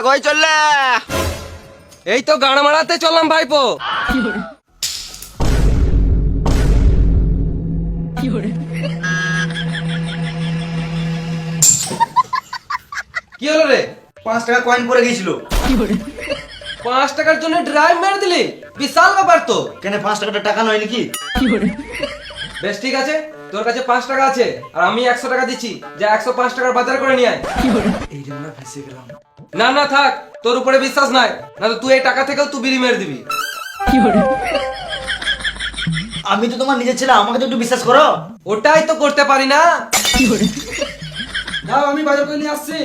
কই চললে? এই তো গান মারাতে চললাম ভাইপো। কি হলো রে? 5 টাকা কয়েন পড়ে গিয়েছিল। 5 টাকার জন্য ড্রাইভ মেরে দিলি? বিশাল ব্যাপার তো। কেন 5 টাকাটা টাকা নয় নাকি? বেশ ঠিক আছে, তোর কাছে 5 টাকা আছে আর আমি 100 টাকা দিচ্ছি, যা 105 টাকার বাজার করে নিয়ে আয়। এই যে আমরা ফেসে গেলাম। না না থাক, তোর উপরে বিশ্বাস নাই, না তো তুই এই টাকা থেকেও তুই বিড়ি মেরে দিবি। আমি তো তোমার নিজের ছেলে, আমাকে তো একটু বিশ্বাস করো। ওটাই তো করতে পারি না। দাও আমি বাজার করে নিয়ে আসছি।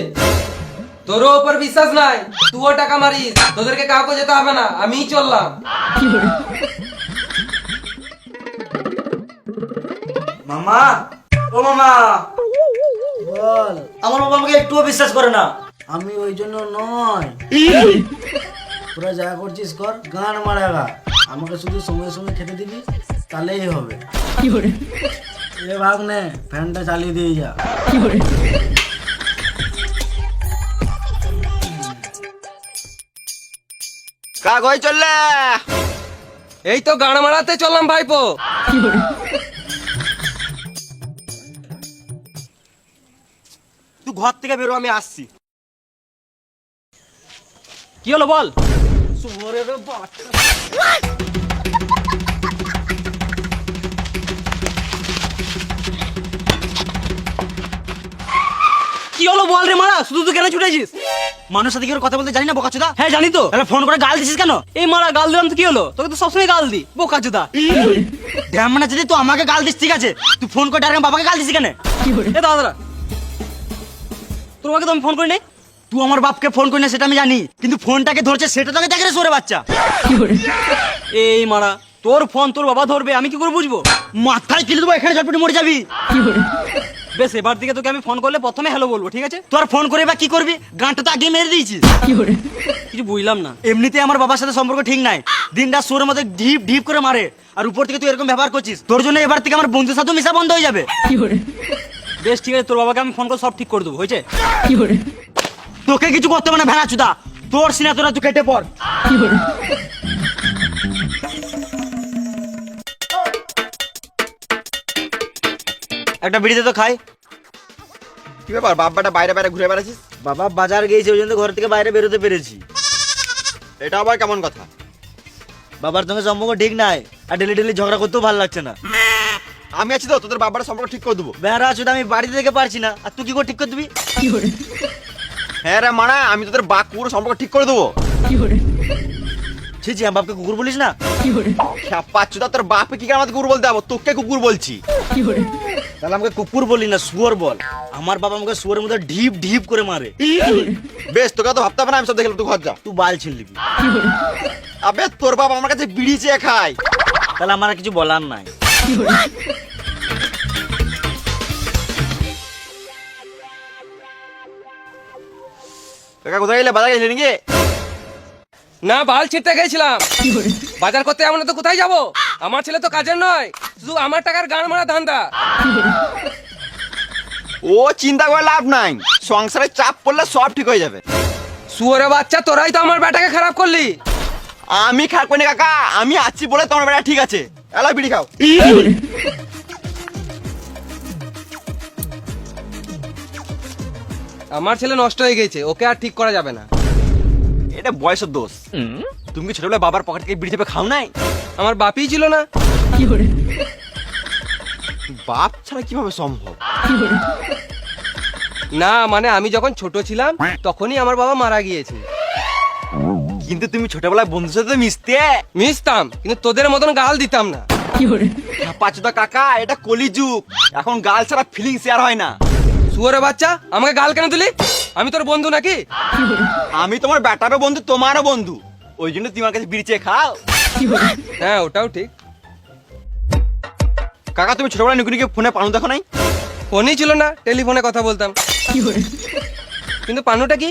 তোর উপর বিশ্বাস নাই, তুইও টাকা মারিস, তোদেরকে কাউকে যেতে হবে না, আমিই চললাম। মামা, ও মামা বল। আমার বাবা আমাকে একটুও বিশ্বাস করে না। আমি ওই জন্য নয়, তোরা যা করছিস কর, গান মারাগা। আমাকে শুধু সময় সময় খেতে দিবি, তাহলেই হবে। এ ভাগ নে, ফ্যানটা চালিয়ে দিয়ে যা। কা কই চললে? এই তো গান মারাতে চললাম ভাইপো। তুই ঘর থেকে বেরো, আমি আসছি। কি হলো বল? কি হলো বল রে মারা, শুধু তুই কেন ছুটেছিস? মানুষের সাথে কি করে কথা বলতে জানি না বোকাচোদা? হ্যাঁ জানি তো। তাহলে ফোন করে গাল দিছিস কেন? এই মারা গাল দিলাম তো কি হলো? তোকে তো সবসময় গাল দি, বোকা চোদা। ধ্যামনা যদি তুই আমাকে গাল দিস ঠিক আছে, তুই ফোন করে ডাইরেক্ট বাবাকে গাল দিছিস কেন? এ দাদা, তোর বাবাকে তো আমি ফোন করি নাই। তুই আমার বাপকে ফোন করি না সেটা আমি জানি, কিন্তু ফোনটাকে ধরছে সেটা তোকে দেখে রে সরে বাচ্চা। এই মারা, তোর ফোন তোর বাবা ধরবে, আমি কি করে বুঝবো? মাথায় কিলে দেবো, এখানে ঝটপটি মরে যাবি। বেশ, এবার থেকে তোকে আমি ফোন করলে প্রথমে হ্যালো বলবো, ঠিক আছে? তোর ফোন করে বা কি করবি? গানটা তো আগে মেরে দিয়েছিস। কিছু বুঝলাম না। এমনিতে আমার বাবার সাথে সম্পর্ক ঠিক নাই, দিনটা সুরের মধ্যে ঢিপ ঢিপ করে মারে, আর উপর থেকে তুই এরকম ব্যবহার করছিস। তোর জন্য এবার থেকে আমার বন্ধুর সাথে মিশা বন্ধ হয়ে যাবে। বেশ ঠিক আছে, তোর বাবাকে আমি ফোন করে সব ঠিক করে দেবো, হয়েছে? তোকে কিছু করতে হবে না ভেড়া চুদা, তোর সিনা তোরা তুই কেটে পড়। একটা বিড়িতে তো খাই। কি ব্যাপার বাপ্পাটা বাইরে বাইরে ঘুরে বেড়াচ্ছিস? বাবা বাজার গিয়েছে, ওই জন্য ঘর থেকে বাইরে বেরোতে পেরেছি। এটা আবার কেমন কথা? বাবার সঙ্গে সম্পর্ক ঠিক নাই, আর ডেলি ডেলি ঝগড়া করতেও ভালো লাগছে না। আমি আছি তো, তোদের বাবার সম্পর্ক ঠিক করে দেবো। বেড়া চুদা, আমি বাড়িতে থেকে পারছি না, আর তুই কি করে ঠিক করে দিবি? হ্যাঁ রে মানা, আমি তোদের বাপ কুকুর সম্পর্ক ঠিক করে দেবো। ছি ছি, আমার বাপকে কুকুর বলিস না। পাচ্ছুদা, তোর বাপকে কি করে আমাকে কুকুর বলতে যাবো? তোকে কুকুর বলছি। তাহলে আমাকে কুকুর বলি না, শুয়োর বল। আমার বাবা আমাকে শুয়োরের মধ্যে ঢিপ ঢিপ করে মারে। বেশ, তোকে তো ভাবতে হবে না, আমি সব দেখলাম, তুই ঘর যা। তুই বাল ছিঁড়ে দিবি। আবে তোর বাবা আমার কাছে বিড়ি চেয়ে খায়। তাহলে আমার আর কিছু বলার নাই। কাকা কোথায় গেলে? বাজার গেছিলি নাকি? না, বাল ছিঁড়তে গেছিলাম। বাজার করতে এমন তো কোথায় যাব? আমার ছেলে তো কাজের নয়, শুধু আমার টাকার গান মারা ধান্দা। ও চিন্তা করে লাভ নাই, সংসারে চাপ পড়লে সব ঠিক হয়ে যাবে। শুয়োরে বাচ্চা, তোরাই তো আমার বেটাকে খারাপ করলি। আমি খারাপ করিনি কাকা, আমি আছি বলে তোমার বেটা ঠিক আছে। এলা বিড়ি খাও। আমার ছেলে নষ্ট হয়ে গেছে, ওকে আর ঠিক করা যাবে না। এটা বয়সের দোষ। তুমি কি ছোটবেলায় বাবার পকেট থেকে বিড়ি চেপে খাও নাই? আমার বাপই ছিল না। বাপ ছাড়া কিভাবে সম্ভব? না মানে আমি যখন ছোট ছিলাম তখনই আমার বাবা মারা গিয়েছে। কিন্তু তুমি ছোটবেলায় বন্ধুর সাথে মিশতে। মিশতাম, কিন্তু তোদের মতন গাল দিতাম না। পাঁচুদা কাকা, এটা কলিযুগ, এখন গাল ছাড়া ফিলিং শেয়ার হয় না। শুয়োরে বাচ্চা, আমাকে গাল কেন দিলি? আমি তোর বন্ধু নাকি? আমি তোমার বেটারও বন্ধু, তোমারও বন্ধু, ওই জন্য তোমার কাছে বিড়ি চেয়ে খাও। হ্যাঁ ওটাও ঠিক। কাকা তুমি ছোটবেলায় নুকুনিকে ফোনে পানু দেখো নাই? ফোনই ছিল না, টেলিফোনে কথা বলতাম। কিন্তু পানুটা কি?